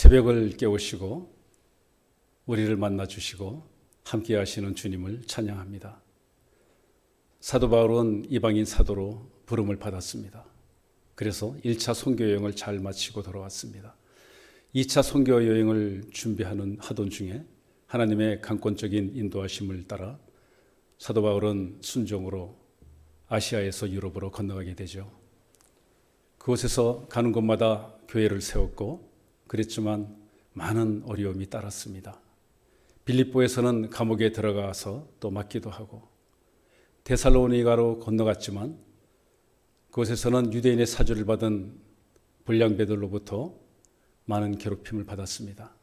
새벽을 깨우시고 우리를 만나 주시고 함께 하시는 주님을 찬양합니다. 사도 바울은 이방인 사도로 부름을 받았습니다. 그래서 1차 선교 여행을 잘 마치고 돌아왔습니다. 2차 선교 여행을 하던 중에 하나님의 강권적인 인도하심을 따라 사도 바울은 순종으로 아시아에서 유럽으로 건너가게 되죠. 그곳에서 가는 곳마다 교회를 세웠고 그랬지만 많은 어려움이 따랐습니다. 빌립보에서는 감옥에 들어가서 또 맞기도 하고 데살로니가로 건너갔지만 그곳에서는 유대인의 사주를 받은 불량배들로부터 많은 괴롭힘을 받았습니다.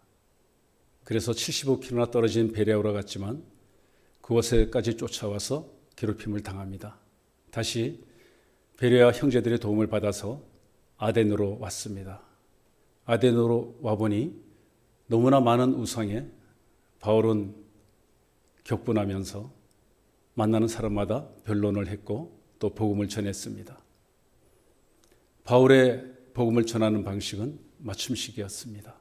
그래서 75km나 떨어진 베레아로 갔지만 그곳에까지 쫓아와서 괴롭힘을 당합니다. 다시 베레아 형제들의 도움을 받아서 아덴으로 왔습니다. 아덴으로 와보니 너무나 많은 우상에 바울은 격분하면서 만나는 사람마다 변론을 했고 또 복음을 전했습니다. 바울의 복음을 전하는 방식은 맞춤식이었습니다.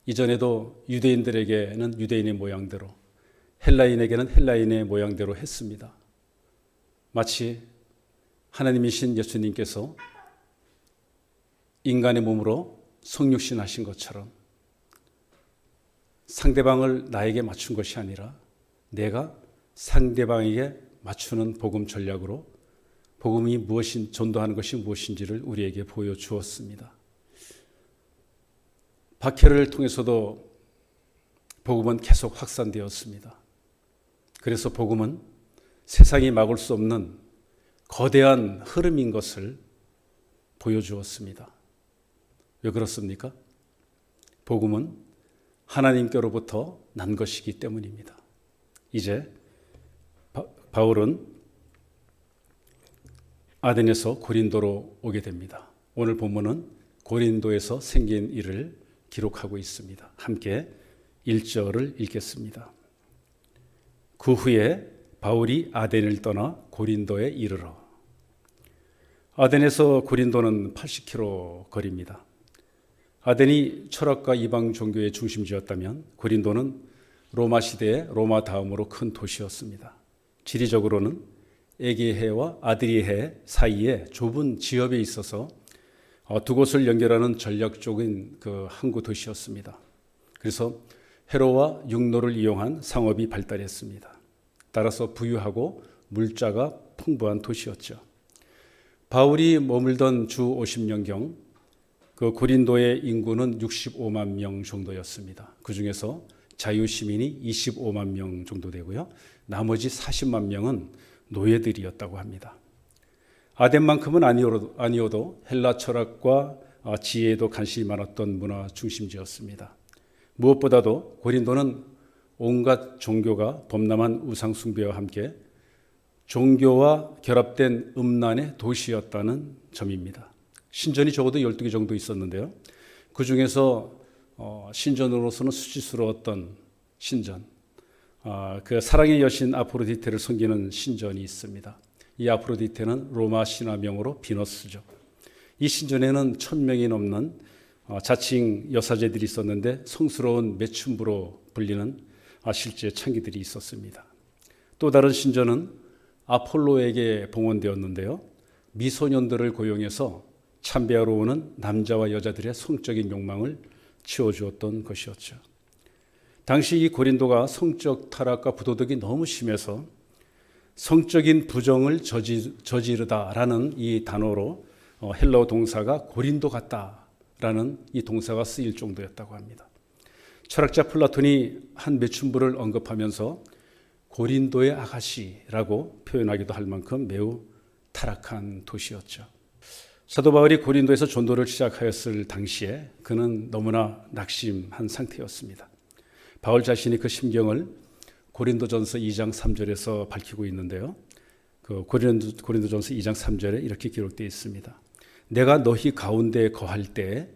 이전에도 유대인들에게는 유대인의 모양대로, 헬라인에게는 헬라인의 모양대로 했습니다. 마치 하나님이신 예수님께서 인간의 몸으로 성육신 하신 것처럼 상대방을 나에게 맞춘 것이 아니라 내가 상대방에게 맞추는 복음 전략으로 복음이 전도하는 것이 무엇인지를 우리에게 보여주었습니다. 박해를 통해서도 복음은 계속 확산되었습니다. 그래서 복음은 세상이 막을 수 없는 거대한 흐름인 것을 보여주었습니다. 왜 그렇습니까? 복음은 하나님께로부터 난 것이기 때문입니다. 이제 바울은 아덴에서 고린도로 오게 됩니다. 오늘 본문은 고린도에서 생긴 일을 기록하고 있습니다. 함께 1절을 읽겠습니다. 그 후에 바울이 아덴을 떠나 고린도에 이르러. 아덴에서 고린도는 80km 거리입니다. 아덴이 철학과 이방 종교의 중심지였다면 고린도는 로마 시대의 로마 다음으로 큰 도시였습니다. 지리적으로는 에게해와 아드리해 사이에 좁은 지역에 있어서 두 곳을 연결하는 전략적인 항구 도시였습니다. 그래서 해로와 육로를 이용한 상업이 발달했습니다. 따라서 부유하고 물자가 풍부한 도시였죠. 바울이 머물던 주 50년경 그 고린도의 인구는 65만 명 정도였습니다. 그 중에서 자유시민이 25만 명 정도 되고요. 나머지 40만 명은 노예들이었다고 합니다. 아덴만큼은 아니어도 헬라 철학과 지혜에도 관심이 많았던 문화 중심지였습니다. 무엇보다도 고린도는 온갖 종교가 범람한 우상 숭배와 함께 종교와 결합된 음란의 도시였다는 점입니다. 신전이 적어도 12개 정도 있었는데요. 그 중에서 신전으로서는 수치스러웠던 신전, 그 사랑의 여신 아프로디테를 섬기는 신전이 있습니다. 이 아프로디테는 로마 신화명으로 비너스죠. 이 신전에는 1000명이 넘는 자칭 여사제들이 있었는데 성스러운 매춘부로 불리는 실제 창기들이 있었습니다. 또 다른 신전은 아폴로에게 봉헌되었는데요. 미소년들을 고용해서 참배하러 오는 남자와 여자들의 성적인 욕망을 치워주었던 것이었죠. 당시 이 고린도가 성적 타락과 부도덕이 너무 심해서 성적인 부정을 저지르다라는 이 단어로 헬라어 동사가 고린도 같다라는 이 동사가 쓰일 정도였다고 합니다. 철학자 플라톤이 한 매춘부를 언급하면서 고린도의 아가씨라고 표현하기도 할 만큼 매우 타락한 도시였죠. 사도 바울이 고린도에서 전도를 시작하였을 당시에 그는 너무나 낙심한 상태였습니다. 바울 자신이 그 심경을 고린도전서 2장 3절에서 밝히고 있는데요. 그 고린도전서 2장 3절에 이렇게 기록되어 있습니다. 내가 너희 가운데 거할 때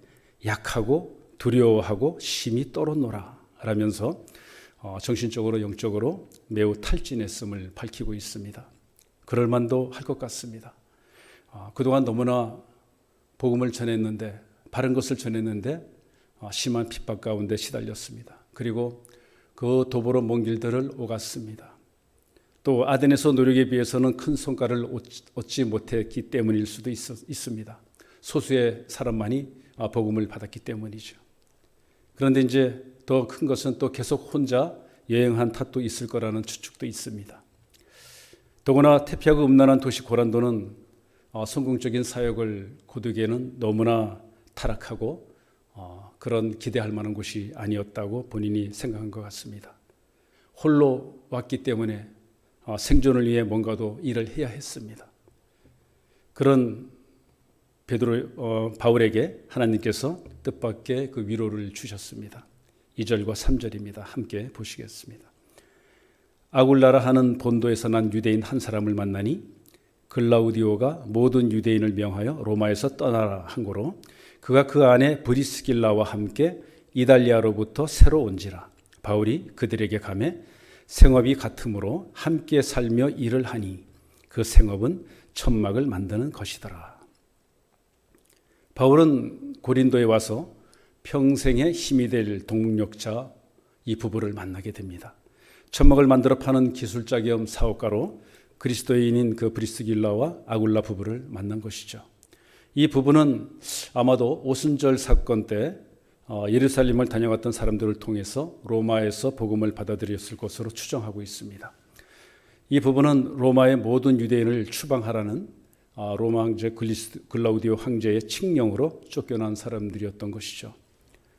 약하고 두려워하고 심히 떨었노라 라면서 정신적으로 영적으로 매우 탈진했음을 밝히고 있습니다. 그럴 만도 할 것 같습니다. 그동안 너무나 복음을 전했는데 바른 것을 전했는데 심한 핍박 가운데 시달렸습니다. 그리고 그 도보로 먼 길들을 오갔습니다. 또 아덴에서 노력에 비해서는 큰 성과를 얻지 못했기 때문일 수도 있습니다. 소수의 사람만이 복음을 받았기 때문이죠. 그런데 이제 더 큰 것은 또 계속 혼자 여행한 탓도 있을 거라는 추측도 있습니다. 더구나 태피하고 음란한 도시 고란도는 성공적인 사역을 거두기에는 너무나 타락하고 그런 기대할 만한 곳이 아니었다고 본인이 생각한 것 같습니다. 홀로 왔기 때문에 생존을 위해 뭔가도 일을 해야 했습니다. 그런 바울에게 하나님께서 뜻밖의 그 위로를 주셨습니다. 2절과 3절입니다. 함께 보시겠습니다. 아굴라라 하는 본도에서 난 유대인 한 사람을 만나니 글라우디오가 모든 유대인을 명하여 로마에서 떠나라 한 거로 그가 그 안에 브리스길라와 함께 이달리아로부터 새로 온지라. 바울이 그들에게 가매 생업이 같으므로 함께 살며 일을 하니 그 생업은 천막을 만드는 것이더라. 바울은 고린도에 와서 평생의 힘이 될 동력자 이 부부를 만나게 됩니다. 천막을 만들어 파는 기술자 겸 사업가로 그리스도인인 그 브리스길라와 아굴라 부부를 만난 것이죠. 이 부부는 아마도 오순절 사건 때 예루살렘을 다녀왔던 사람들을 통해서 로마에서 복음을 받아들였을 것으로 추정하고 있습니다. 이 부부는 로마의 모든 유대인을 추방하라는 로마 황제 글라우디오 황제의 칙령으로 쫓겨난 사람들이었던 것이죠.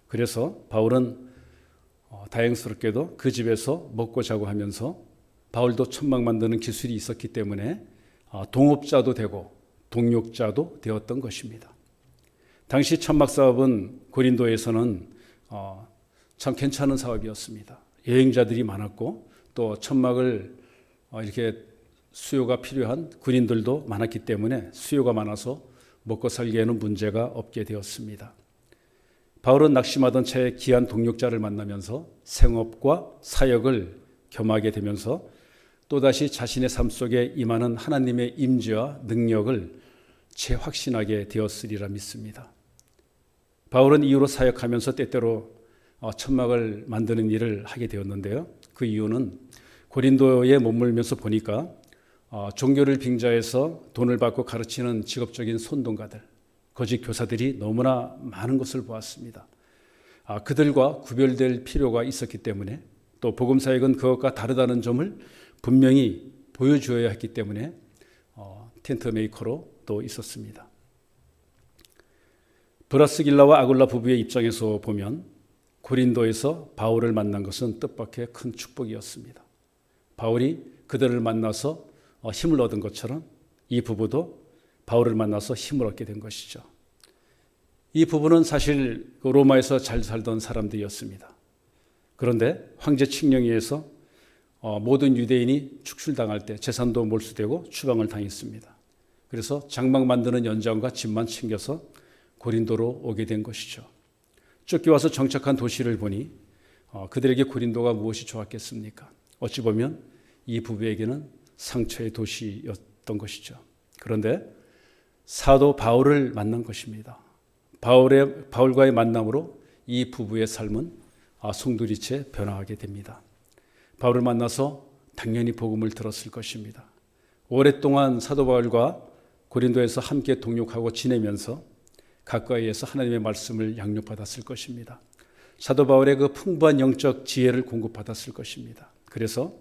그래서 바울은 다행스럽게도 그 집에서 먹고 자고 하면서 바울도 천막 만드는 기술이 있었기 때문에 동업자도 되고 동력자도 되었던 것입니다. 당시 천막 사업은 고린도에서는 참 괜찮은 사업이었습니다. 여행자들이 많았고 또 천막을 이렇게 수요가 필요한 군인들도 많았기 때문에 수요가 많아서 먹고 살기에는 문제가 없게 되었습니다. 바울은 낙심하던 채 귀한 동력자를 만나면서 생업과 사역을 겸하게 되면서 또다시 자신의 삶 속에 임하는 하나님의 임재와 능력을 재확신하게 되었으리라 믿습니다. 바울은 이후로 사역하면서 때때로 천막을 만드는 일을 하게 되었는데요. 그 이유는 고린도에 머물면서 보니까 종교를 빙자해서 돈을 받고 가르치는 직업적인 손동가들, 거짓 교사들이 너무나 많은 것을 보았습니다. 그들과 구별될 필요가 있었기 때문에 또 복음 사역은 그것과 다르다는 점을 분명히 보여주어야 했기 때문에 텐트 메이커로 또 있었습니다. 브라스길라와 아굴라 부부의 입장에서 보면 고린도에서 바울을 만난 것은 뜻밖의 큰 축복이었습니다. 바울이 그들을 만나서 힘을 얻은 것처럼 이 부부도 바울을 만나서 힘을 얻게 된 것이죠. 이 부부는 사실 로마에서 잘 살던 사람들이었습니다. 그런데 황제 칙령에 의해서 모든 유대인이 축출당할 때 재산도 몰수되고 추방을 당했습니다. 그래서 장막 만드는 연장과 집만 챙겨서 고린도로 오게 된 것이죠. 쫓겨와서 정착한 도시를 보니 그들에게 고린도가 무엇이 좋았겠습니까? 어찌 보면 이 부부에게는 상처의 도시였던 것이죠. 그런데 사도 바울을 만난 것입니다. 바울과의 만남으로 이 부부의 삶은 송두리째 변화하게 됩니다. 바울을 만나서 당연히 복음을 들었을 것입니다. 오랫동안 사도 바울과 고린도에서 함께 동역하고 지내면서 가까이에서 하나님의 말씀을 양육받았을 것입니다. 사도 바울의 그 풍부한 영적 지혜를 공급받았을 것입니다. 그래서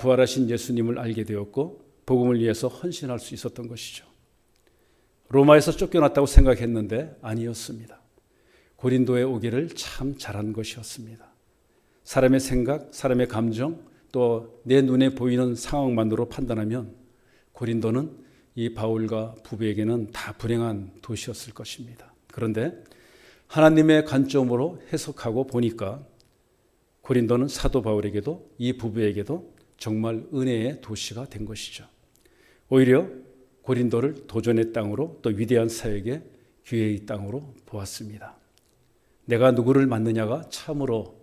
부활하신 예수님을 알게 되었고 복음을 위해서 헌신할 수 있었던 것이죠. 로마에서 쫓겨났다고 생각했는데 아니었습니다. 고린도에 오기를 참 잘한 것이었습니다. 사람의 생각, 사람의 감정, 또 내 눈에 보이는 상황만으로 판단하면 고린도는 이 바울과 부부에게는 다 불행한 도시였을 것입니다. 그런데 하나님의 관점으로 해석하고 보니까 고린도는 사도 바울에게도 이 부부에게도 정말 은혜의 도시가 된 것이죠. 오히려 고린도를 도전의 땅으로 또 위대한 사역의 기회의 땅으로 보았습니다. 내가 누구를 만나느냐가 참으로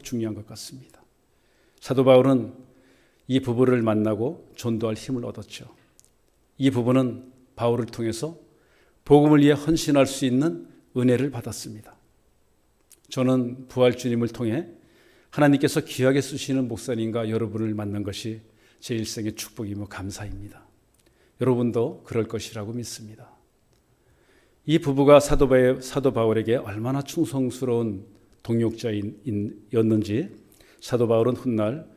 중요한 것 같습니다. 사도 바울은 이 부부를 만나고 전도할 힘을 얻었죠. 이 부부는 바울을 통해서 복음을 위해 헌신할 수 있는 은혜를 받았습니다. 저는 부활 주님을 통해 하나님께서 귀하게 쓰시는 목사님과 여러분을 만난 것이 제 일생의 축복이며 감사입니다. 여러분도 그럴 것이라고 믿습니다. 이 부부가 사도 바울에게 얼마나 충성스러운 동역자였는지 사도 바울은 훗날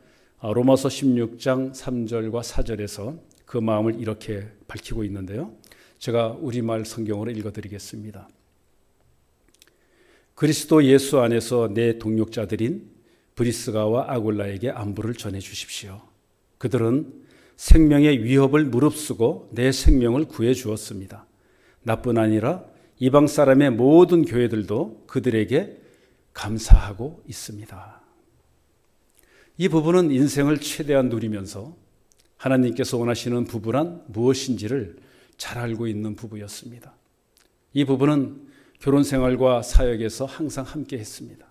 로마서 16장 3절과 4절에서 그 마음을 이렇게 밝히고 있는데요. 제가 우리말 성경으로 읽어드리겠습니다. 그리스도 예수 안에서 내 동역자들인 브리스가와 아굴라에게 안부를 전해 주십시오. 그들은 생명의 위협을 무릅쓰고 내 생명을 구해 주었습니다. 나뿐 아니라 이방 사람의 모든 교회들도 그들에게 감사하고 있습니다. 이 부부는 인생을 최대한 누리면서 하나님께서 원하시는 부부란 무엇인지를 잘 알고 있는 부부였습니다. 이 부부는 결혼 생활과 사역에서 항상 함께 했습니다.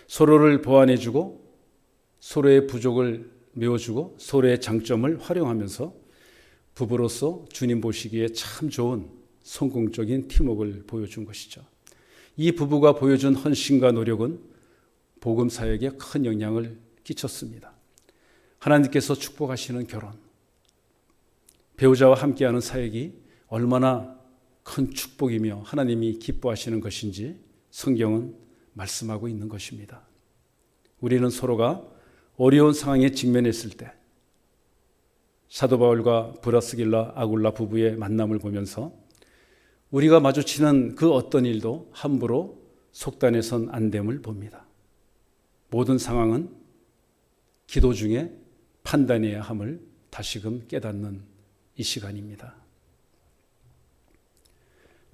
서로를 보완해주고 서로의 부족을 메워주고 서로의 장점을 활용하면서 부부로서 주님 보시기에 참 좋은 성공적인 팀워크를 보여준 것이죠. 이 부부가 보여준 헌신과 노력은 복음 사역에 큰 영향을 끼쳤습니다. 하나님께서 축복하시는 결혼, 배우자와 함께하는 사역이 얼마나 큰 축복이며 하나님이 기뻐하시는 것인지 성경은 말씀하고 있는 것입니다. 우리는 서로가 어려운 상황에 직면했을 때 사도 바울과 브라스길라 아굴라 부부의 만남을 보면서 우리가 마주치는 그 어떤 일도 함부로 속단해선 안 됨을 봅니다. 모든 상황은 기도 중에 판단해야 함을 다시금 깨닫는 이 시간입니다.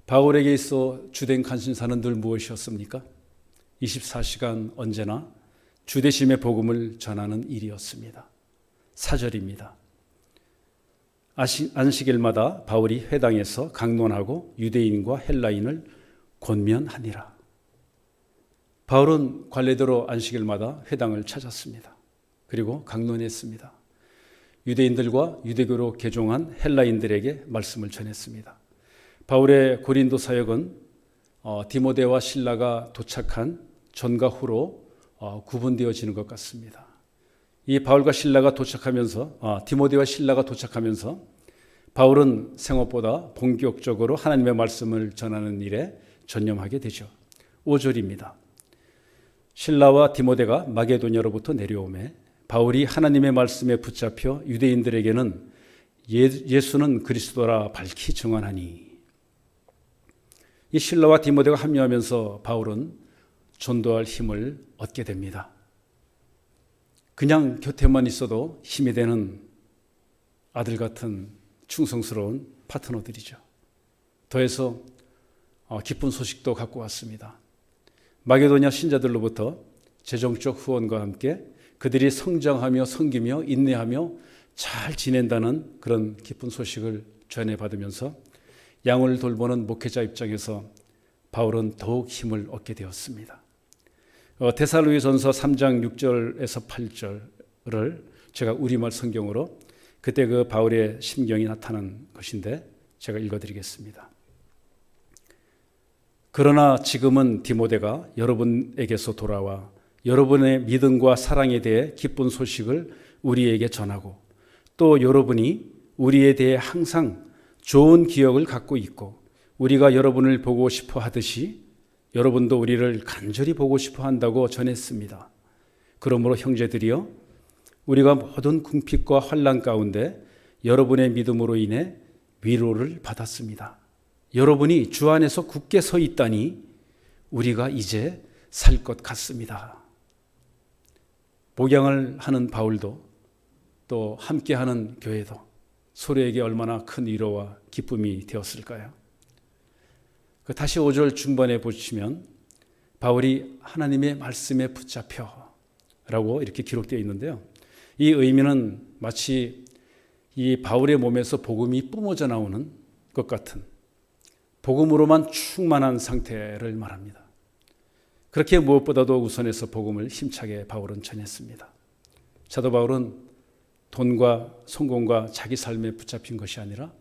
바울에게 있어 주된 관심사는 늘 무엇이었습니까? 24시간 언제나 주되심의 복음을 전하는 일이었습니다. 4절입니다. 안식일마다 바울이 회당에서 강론하고 유대인과 헬라인을 권면하니라. 바울은 관례대로 안식일마다 회당을 찾았습니다. 그리고 강론했습니다. 유대인들과 유대교로 개종한 헬라인들에게 말씀을 전했습니다. 바울의 고린도 사역은 디모데와 실라가 도착한 전과 후로 구분되어지는 것 같습니다. 이 바울과 실라가 도착하면서 디모데와 실라가 도착하면서 바울은 생업보다 본격적으로 하나님의 말씀을 전하는 일에 전념하게 되죠. 5절입니다. 실라와 디모데가 마게도냐로부터 내려오매 바울이 하나님의 말씀에 붙잡혀 유대인들에게는 예수는 그리스도라 밝히 증언하니. 이 실라와 디모데가 합류하면서 바울은 전도할 힘을 얻게 됩니다. 그냥 곁에만 있어도 힘이 되는 아들 같은 충성스러운 파트너들이죠. 더해서 기쁜 소식도 갖고 왔습니다. 마게도냐 신자들로부터 재정적 후원과 함께 그들이 성장하며 섬기며 인내하며 잘 지낸다는 그런 기쁜 소식을 전해받으면서 양을 돌보는 목회자 입장에서 바울은 더욱 힘을 얻게 되었습니다. 데살로니가전서 3장 6절에서 8절을 제가 우리말 성경으로 그때 그 바울의 심경이 나타난 것인데 제가 읽어드리겠습니다. 그러나 지금은 디모데가 여러분에게서 돌아와 여러분의 믿음과 사랑에 대해 기쁜 소식을 우리에게 전하고 또 여러분이 우리에 대해 항상 좋은 기억을 갖고 있고 우리가 여러분을 보고 싶어 하듯이 여러분도 우리를 간절히 보고 싶어 한다고 전했습니다. 그러므로 형제들이여 우리가 모든 궁핍과 환난 가운데 여러분의 믿음으로 인해 위로를 받았습니다. 여러분이 주 안에서 굳게 서 있다니 우리가 이제 살 것 같습니다. 목양을 하는 바울도 또 함께하는 교회도 서로에게 얼마나 큰 위로와 기쁨이 되었을까요? 다시 5절 중반에 보시면 바울이 하나님의 말씀에 붙잡혀 라고 이렇게 기록되어 있는데요. 이 의미는 마치 이 바울의 몸에서 복음이 뿜어져 나오는 것 같은 복음으로만 충만한 상태를 말합니다. 그렇게 무엇보다도 우선해서 복음을 힘차게 바울은 전했습니다. 사도 바울은 돈과 성공과 자기 삶에 붙잡힌 것이 아니라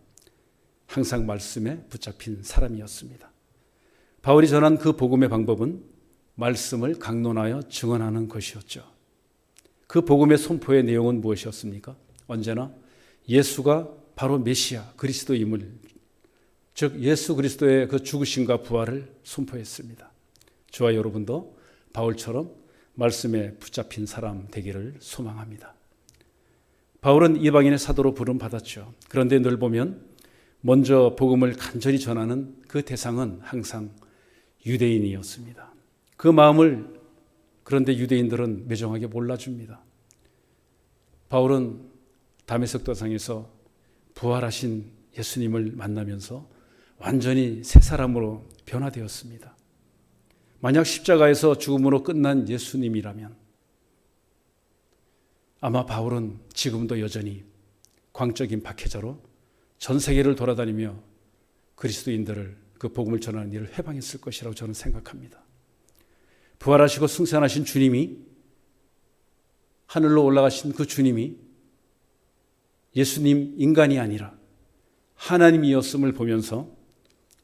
항상 말씀에 붙잡힌 사람이었습니다. 바울이 전한 그 복음의 방법은 말씀을 강론하여 증언하는 것이었죠. 그 복음의 선포의 내용은 무엇이었습니까? 언제나 예수가 바로 메시아 그리스도임을, 즉 예수 그리스도의 그 죽으심과 부활을 선포했습니다. 저와 여러분도 바울처럼 말씀에 붙잡힌 사람 되기를 소망합니다. 바울은 이방인의 사도로 부름 받았죠. 그런데 늘 보면 먼저 복음을 간절히 전하는 그 대상은 항상 유대인이었습니다. 그 마음을 그런데 유대인들은 매정하게 몰라줍니다. 바울은 다메섹 도상에서 부활하신 예수님을 만나면서 완전히 새 사람으로 변화되었습니다. 만약 십자가에서 죽음으로 끝난 예수님이라면 아마 바울은 지금도 여전히 광적인 박해자로 전 세계를 돌아다니며 그리스도인들을 그 복음을 전하는 일을 회방했을 것이라고 저는 생각합니다. 부활하시고 승천하신 주님이, 하늘로 올라가신 그 주님이 예수님 인간이 아니라 하나님이었음을 보면서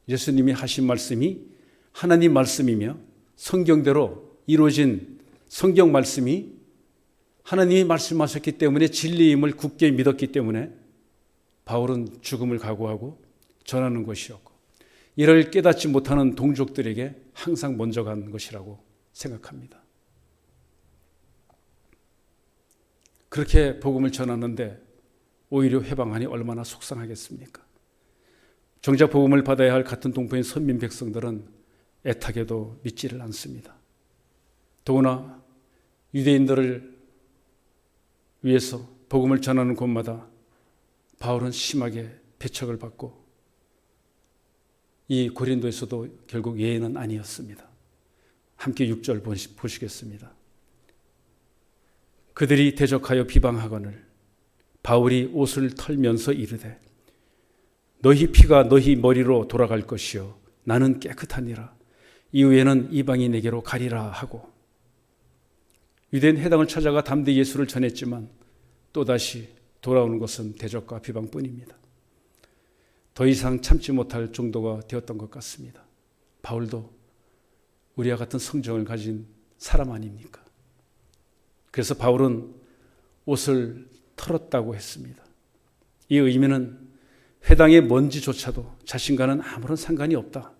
예수님이 하신 말씀이 하나님 말씀이며 성경대로 이루어진 성경 말씀이 하나님이 말씀하셨기 때문에 진리임을 굳게 믿었기 때문에 바울은 죽음을 각오하고 전하는 것이었고, 이를 깨닫지 못하는 동족들에게 항상 먼저 간 것이라고 생각합니다. 그렇게 복음을 전하는데 오히려 회방하니 얼마나 속상하겠습니까? 정작 복음을 받아야 할 같은 동포인 선민 백성들은 애타게도 믿지를 않습니다. 더구나 유대인들을 위해서 복음을 전하는 곳마다 바울은 심하게 배척을 받고, 이 고린도에서도 결국 예외는 아니었습니다. 함께 6절 보시겠습니다. 그들이 대적하여 비방하거늘 바울이 옷을 털면서 이르되 너희 피가 너희 머리로 돌아갈 것이요 나는 깨끗하니라. 이후에는 이방인에게로 가리라 하고, 유대인 회당을 찾아가 담대히 예수를 전했지만 또다시 돌아오는 것은 대적과 비방뿐입니다. 더 이상 참지 못할 정도가 되었던 것 같습니다. 바울도 우리와 같은 성정을 가진 사람 아닙니까? 그래서 바울은 옷을 털었다고 했습니다. 이 의미는 회당의 먼지조차도 자신과는 아무런 상관이 없다.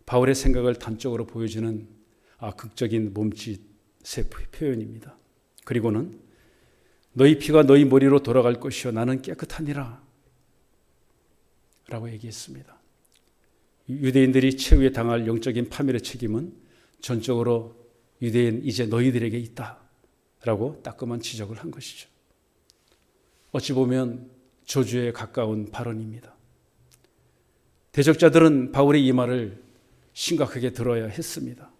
바울의 생각을 단적으로 보여주는 극적인 몸짓의 표현입니다. 그리고는 너희 피가 너희 머리로 돌아갈 것이요 나는 깨끗하니라 라고 얘기했습니다. 유대인들이 최후에 당할 영적인 파멸의 책임은 전적으로 유대인 이제 너희들에게 있다 라고 따끔한 지적을 한 것이죠. 어찌 보면 저주에 가까운 발언입니다. 대적자들은 바울의 이 말을 심각하게 들어야 했습니다.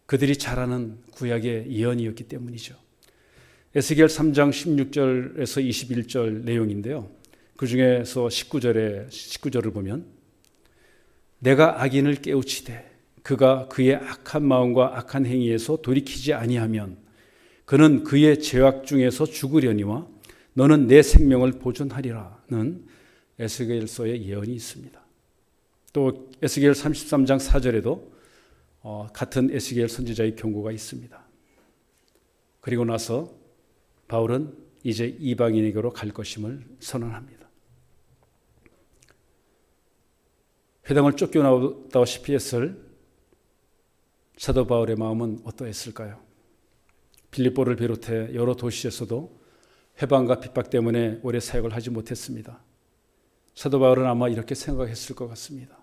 그들이 잘 아는 구약의 예언이었기 때문이죠. 에스겔 3장 16절에서 21절 내용인데요. 그 중에서 19절을 보면 내가 악인을 깨우치되 그가 그의 악한 마음과 악한 행위에서 돌이키지 아니하면 그는 그의 죄악 중에서 죽으려니와 너는 내 생명을 보존하리라는 에스겔서의 예언이 있습니다. 또 에스겔 33장 4절에도 같은 에스겔 선지자의 경고가 있습니다. 그리고 나서 바울은 이제 이방인에게로 갈 것임을 선언합니다. 회당을 쫓겨나오다시피 했을 사도 바울의 마음은 어떠했을까요? 빌립보를 비롯해 여러 도시에서도 회방과 핍박 때문에 오래 사역을 하지 못했습니다. 사도 바울은 아마 이렇게 생각했을 것 같습니다.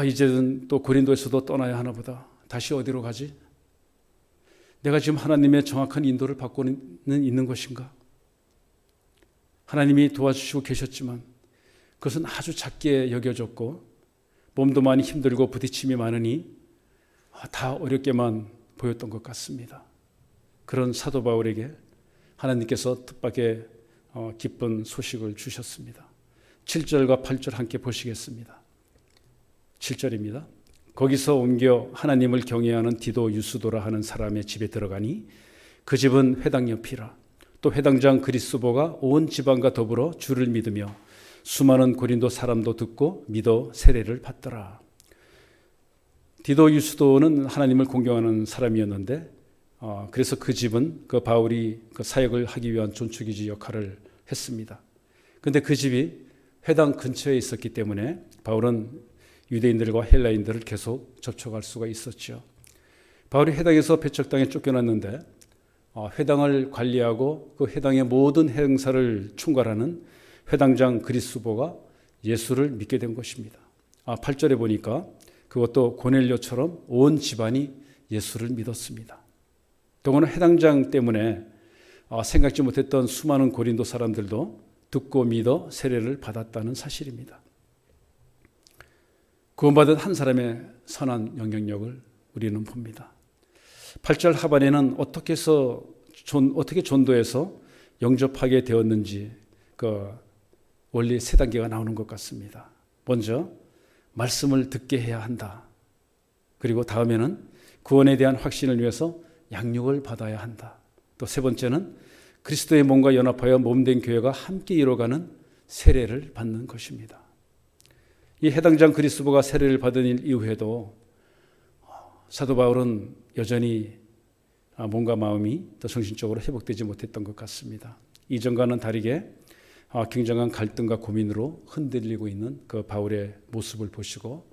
이제는 또 고린도에서도 떠나야 하나 보다. 다시 어디로 가지? 내가 지금 하나님의 정확한 인도를 받고는 있는 것인가? 하나님이 도와주시고 계셨지만 그것은 아주 작게 여겨졌고 몸도 많이 힘들고 부딪힘이 많으니 다 어렵게만 보였던 것 같습니다. 그런 사도 바울에게 하나님께서 뜻밖의 기쁜 소식을 주셨습니다. 7절과 8절 함께 보시겠습니다. 7절입니다. 거기서 옮겨 하나님을 경외하는 디도 유스도라 하는 사람의 집에 들어가니 그 집은 회당 옆이라. 또 회당장 그리스보가 온 지방과 더불어 주를 믿으며 수많은 고린도 사람도 듣고 믿어 세례를 받더라. 디도 유스도는 하나님을 공경하는 사람이었는데 그래서 그 집은 그 바울이 그 사역을 하기 위한 존축이지 역할을 했습니다. 그런데 그 집이 회당 근처에 있었기 때문에 바울은 유대인들과 헬라인들을 계속 접촉할 수가 있었죠. 바울이 회당에서 배척당해 쫓겨났는데 회당을 관리하고 그 회당의 모든 행사를 총괄하는 회당장 그리스보가 예수를 믿게 된 것입니다. 8절에 보니까 그것도 고넬료처럼 온 집안이 예수를 믿었습니다. 더구나 회당장 때문에 생각지 못했던 수많은 고린도 사람들도 듣고 믿어 세례를 받았다는 사실입니다. 구원받은 한 사람의 선한 영향력을 우리는 봅니다. 8절 하반에는 어떻게 전도해서 영접하게 되었는지 그 원리 세 단계가 나오는 것 같습니다. 먼저 말씀을 듣게 해야 한다. 그리고 다음에는 구원에 대한 확신을 위해서 양육을 받아야 한다. 또 세 번째는 그리스도의 몸과 연합하여 몸된 교회가 함께 이뤄가는 세례를 받는 것입니다. 이 해당장 그리스도가 세례를 받은 일 이후에도 사도 바울은 여전히 몸과 마음이 또 정신적으로 회복되지 못했던 것 같습니다. 이전과는 다르게 굉장한 갈등과 고민으로 흔들리고 있는 그 바울의 모습을 보시고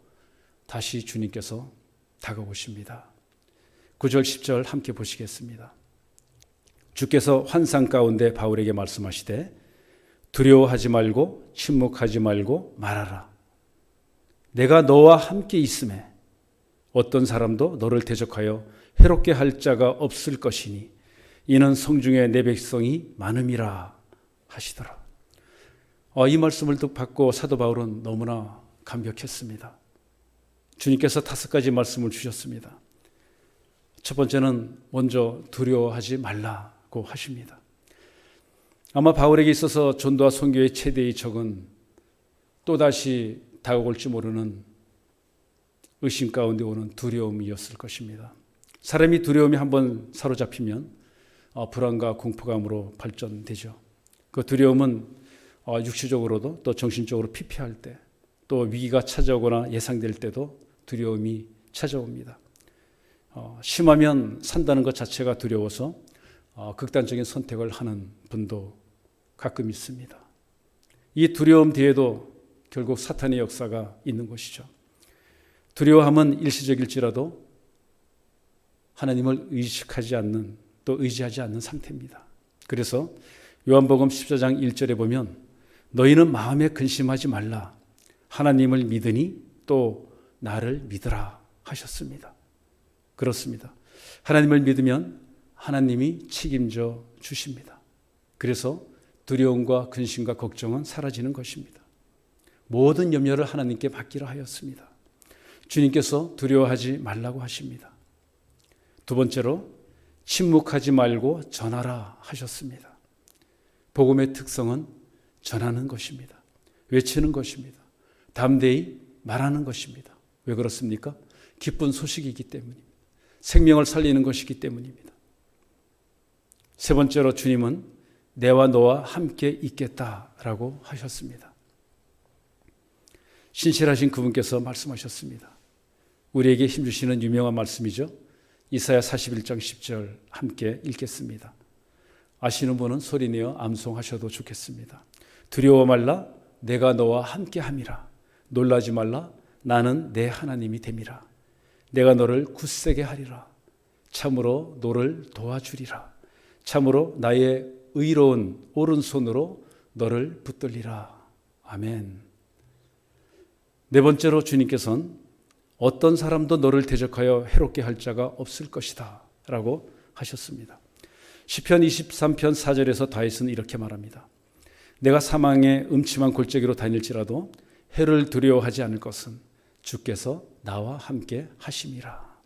다시 주님께서 다가오십니다. 9절 10절 함께 보시겠습니다. 주께서 환상 가운데 바울에게 말씀하시되 두려워하지 말고 침묵하지 말고 말하라. 내가 너와 함께 있음에 어떤 사람도 너를 대적하여 해롭게 할 자가 없을 것이니 이는 성중에 내 백성이 많음이라 하시더라. 이 말씀을 받고 사도 바울은 너무나 감격했습니다. 주님께서 5가지 말씀을 주셨습니다. 첫 번째는 먼저 두려워하지 말라고 하십니다. 아마 바울에게 있어서 전도와 선교의 최대의 적은 또다시 다가올지 모르는 의심 가운데 오는 두려움이었을 것입니다. 사람이 두려움이 한번 사로잡히면 불안과 공포감으로 발전되죠. 그 두려움은 육체적으로도 또 정신적으로 피폐할 때, 또 위기가 찾아오거나 예상될 때도 두려움이 찾아옵니다. 심하면 산다는 것 자체가 두려워서 극단적인 선택을 하는 분도 가끔 있습니다. 이 두려움 뒤에도 결국 사탄의 역사가 있는 것이죠. 두려워함은 일시적일지라도 하나님을 의식하지 않는, 또 의지하지 않는 상태입니다. 그래서 요한복음 14장 1절에 보면 너희는 마음에 근심하지 말라. 하나님을 믿으니 또 나를 믿으라 하셨습니다. 그렇습니다. 하나님을 믿으면 하나님이 책임져 주십니다. 그래서 두려움과 근심과 걱정은 사라지는 것입니다. 모든 염려를 하나님께 맡기라 하였습니다. 주님께서 두려워하지 말라고 하십니다. 두 번째로 침묵하지 말고 전하라 하셨습니다. 복음의 특성은 전하는 것입니다. 외치는 것입니다. 담대히 말하는 것입니다. 왜 그렇습니까? 기쁜 소식이기 때문입니다. 생명을 살리는 것이기 때문입니다. 세 번째로 주님은 내와 너와 함께 있겠다라고 하셨습니다. 신실하신 그분께서 말씀하셨습니다. 우리에게 힘주시는 유명한 말씀이죠. 이사야 41장 10절 함께 읽겠습니다. 아시는 분은 소리내어 암송하셔도 좋겠습니다. 두려워 말라 내가 너와 함께 함이라. 놀라지 말라 나는 내 하나님이 됨이라. 내가 너를 굳세게 하리라. 참으로 너를 도와주리라. 참으로 나의 의로운 오른손으로 너를 붙들리라. 아멘. 네 번째로 주님께서는 어떤 사람도 너를 대적하여 해롭게 할 자가 없을 것이다 라고 하셨습니다. 시편 23편 4절에서 다윗은 이렇게 말합니다. 내가 사망의 음침한 골짜기로 다닐지라도 해를 두려워하지 않을 것은 주께서 나와 함께 하심이라.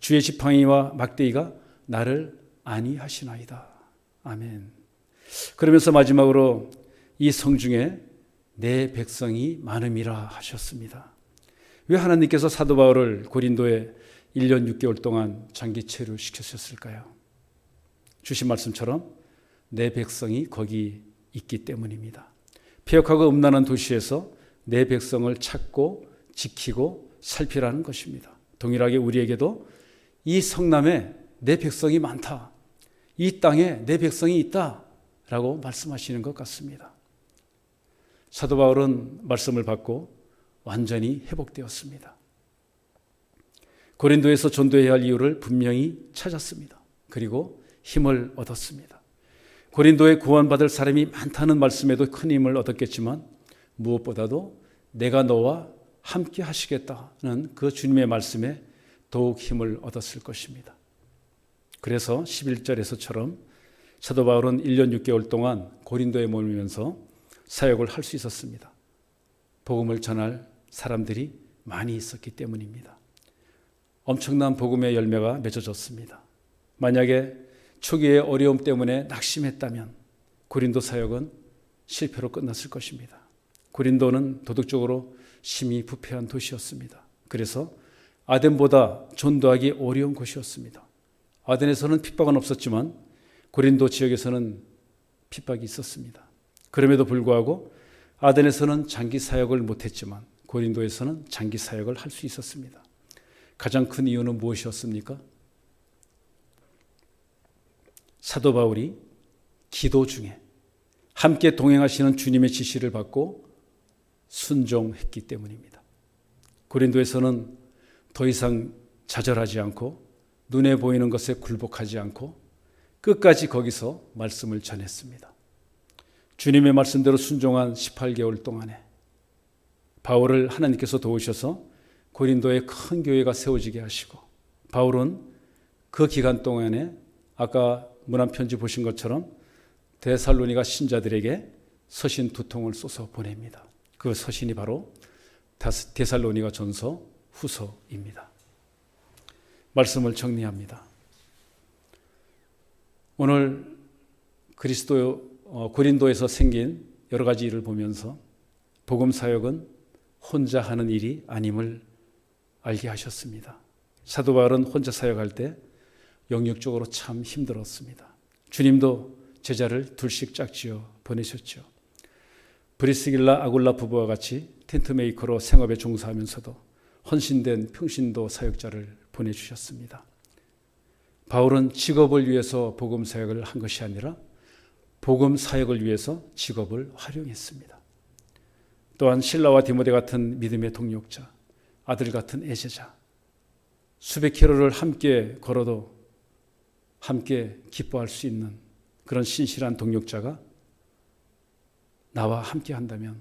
주의 지팡이와 막대기가 나를 안위하시나이다. 아멘. 그러면서 마지막으로 이 성중에 내 백성이 많음이라 하셨습니다. 왜 하나님께서 사도 바울을 고린도에 1년 6개월 동안 장기 체류시켰을까요? 주신 말씀처럼 내 백성이 거기 있기 때문입니다. 폐역하고 음란한 도시에서 내 백성을 찾고 지키고 살피라는 것입니다. 동일하게 우리에게도 이 성남에 내 백성이 많다, 이 땅에 내 백성이 있다 라고 말씀하시는 것 같습니다. 사도 바울은 말씀을 받고 완전히 회복되었습니다. 고린도에서 전도해야 할 이유를 분명히 찾았습니다. 그리고 힘을 얻었습니다. 고린도에 구원받을 사람이 많다는 말씀에도 큰 힘을 얻었겠지만 무엇보다도 내가 너와 함께 하시겠다는 그 주님의 말씀에 더욱 힘을 얻었을 것입니다. 그래서 11절에서처럼 사도 바울은 1년 6개월 동안 고린도에 머물면서 사역을 할 수 있었습니다. 복음을 전할 사람들이 많이 있었기 때문입니다. 엄청난 복음의 열매가 맺어졌습니다. 만약에 초기의 어려움 때문에 낙심했다면 고린도 사역은 실패로 끝났을 것입니다. 고린도는 도덕적으로 심히 부패한 도시였습니다. 그래서 아덴보다 전도하기 어려운 곳이었습니다. 아덴에서는 핍박은 없었지만 고린도 지역에서는 핍박이 있었습니다. 그럼에도 불구하고 아덴에서는 장기 사역을 못했지만 고린도에서는 장기 사역을 할 수 있었습니다. 가장 큰 이유는 무엇이었습니까? 사도 바울이 기도 중에 함께 동행하시는 주님의 지시를 받고 순종했기 때문입니다. 고린도에서는 더 이상 좌절하지 않고 눈에 보이는 것에 굴복하지 않고 끝까지 거기서 말씀을 전했습니다. 주님의 말씀대로 순종한 18개월 동안에 바울을 하나님께서 도우셔서 고린도에 큰 교회가 세워지게 하시고 바울은 그 기간 동안에 아까 문안편지 보신 것처럼 데살로니가 신자들에게 서신 2통을 써서 보냅니다. 그 서신이 바로 데살로니가 전서 후서입니다. 말씀을 정리합니다. 오늘 고린도에서 생긴 여러 가지 일을 보면서 복음 사역은 혼자 하는 일이 아님을 알게 하셨습니다. 사도 바울은 혼자 사역할 때 영역적으로 참 힘들었습니다. 주님도 제자를 둘씩 짝지어 보내셨죠. 브리스길라 아굴라 부부와 같이 텐트 메이커로 생업에 종사하면서도 헌신된 평신도 사역자를 보내주셨습니다. 바울은 직업을 위해서 복음 사역을 한 것이 아니라 복음 사역을 위해서 직업을 활용했습니다. 또한 실라와 디모데 같은 믿음의 동력자, 아들 같은 애제자, 수백 킬로를 함께 걸어도 함께 기뻐할 수 있는 그런 신실한 동력자가 나와 함께 한다면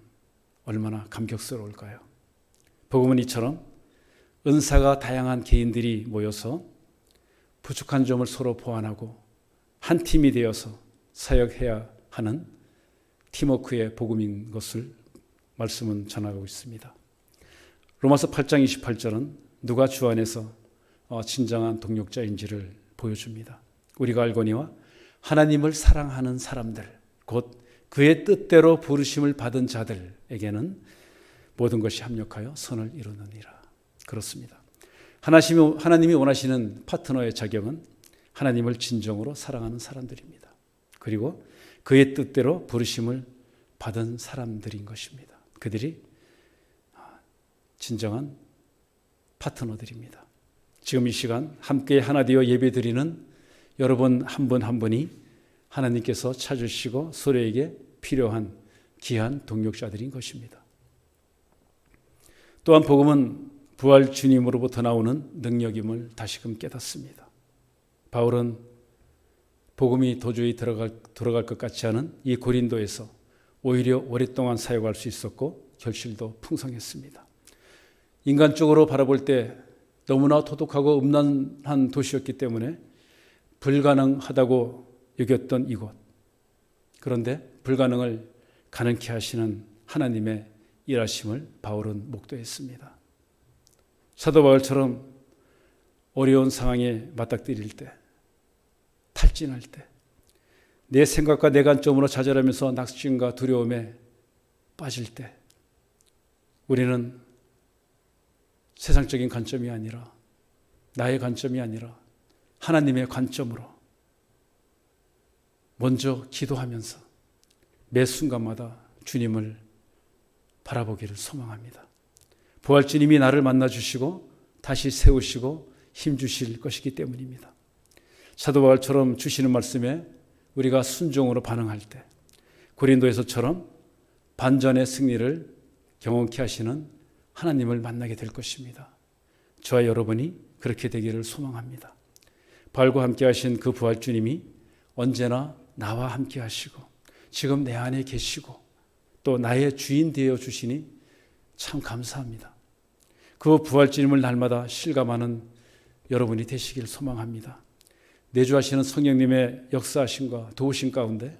얼마나 감격스러울까요? 복음은 이처럼 은사가 다양한 개인들이 모여서 부족한 점을 서로 보완하고 한 팀이 되어서 사역해야 하는 팀워크의 복음인 것을 말씀은 전하고 있습니다. 로마서 8장 28절은 누가 주 안에서 진정한 동력자인지를 보여줍니다. 우리가 알거니와 하나님을 사랑하는 사람들 곧 그의 뜻대로 부르심을 받은 자들에게는 모든 것이 합력하여 선을 이루느니라. 그렇습니다. 하나님이 원하시는 파트너의 자격은 하나님을 진정으로 사랑하는 사람들입니다. 그리고 그의 뜻대로 부르심을 받은 사람들인 것입니다. 그들이 진정한 파트너들입니다. 지금 이 시간 함께 하나 되어 예배드리는 여러분 한 분 한 분이 하나님께서 찾으시고 서로에게 필요한 귀한 동력자들인 것입니다. 또한 복음은 부활 주님으로부터 나오는 능력임을 다시금 깨닫습니다. 바울은 복음이 도저히 들어갈 것 같지 않은 이 고린도에서 오히려 오랫동안 사역할 수 있었고 결실도 풍성했습니다. 인간적으로 바라볼 때 너무나 토독하고 음란한 도시였기 때문에 불가능하다고 여겼던 이곳. 그런데 불가능을 가능케 하시는 하나님의 일하심을 바울은 목도했습니다. 사도 바울처럼 어려운 상황에 맞닥뜨릴 때, 탈진할 때, 내 생각과 내 관점으로 좌절하면서 낙심과 두려움에 빠질 때 우리는 세상적인 관점이 아니라 나의 관점이 아니라 하나님의 관점으로 먼저 기도하면서 매 순간마다 주님을 바라보기를 소망합니다. 부활 주님이 나를 만나주시고 다시 세우시고 힘주실 것이기 때문입니다. 사도 바울처럼 주시는 말씀에 우리가 순종으로 반응할 때 고린도에서처럼 반전의 승리를 경험케 하시는 하나님을 만나게 될 것입니다. 저와 여러분이 그렇게 되기를 소망합니다. 바울과 함께 하신 그 부활주님이 언제나 나와 함께 하시고 지금 내 안에 계시고 또 나의 주인 되어 주시니 참 감사합니다. 그 부활주님을 날마다 실감하는 여러분이 되시길 소망합니다. 내주하시는 성령님의 역사하심과 도우심 가운데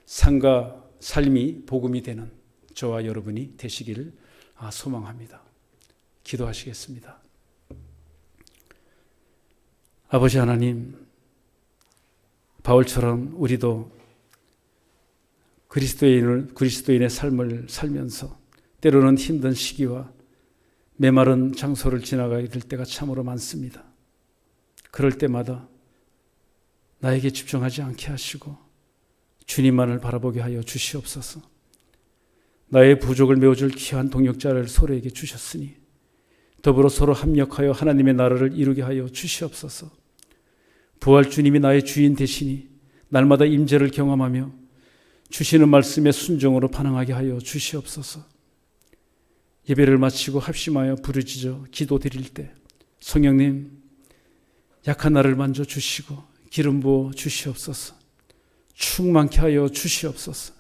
삶과 삶이 복음이 되는 저와 여러분이 되시기를 소망합니다. 기도하시겠습니다. 아버지 하나님, 바울처럼 우리도 그리스도인의 삶을 살면서 때로는 힘든 시기와 메마른 장소를 지나가게 될 때가 참으로 많습니다. 그럴 때마다 나에게 집중하지 않게 하시고 주님만을 바라보게 하여 주시옵소서. 나의 부족을 메워줄 귀한 동역자를 서로에게 주셨으니 더불어 서로 합력하여 하나님의 나라를 이루게 하여 주시옵소서. 부활 주님이 나의 주인 되시니 날마다 임재를 경험하며 주시는 말씀에 순종으로 반응하게 하여 주시옵소서. 예배를 마치고 합심하여 부르짖어 기도드릴 때 성령님 약한 나를 만져주시고 기름 부어 주시옵소서. 충만케 하여 주시옵소서.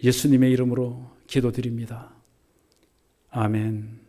예수님의 이름으로 기도드립니다. 아멘.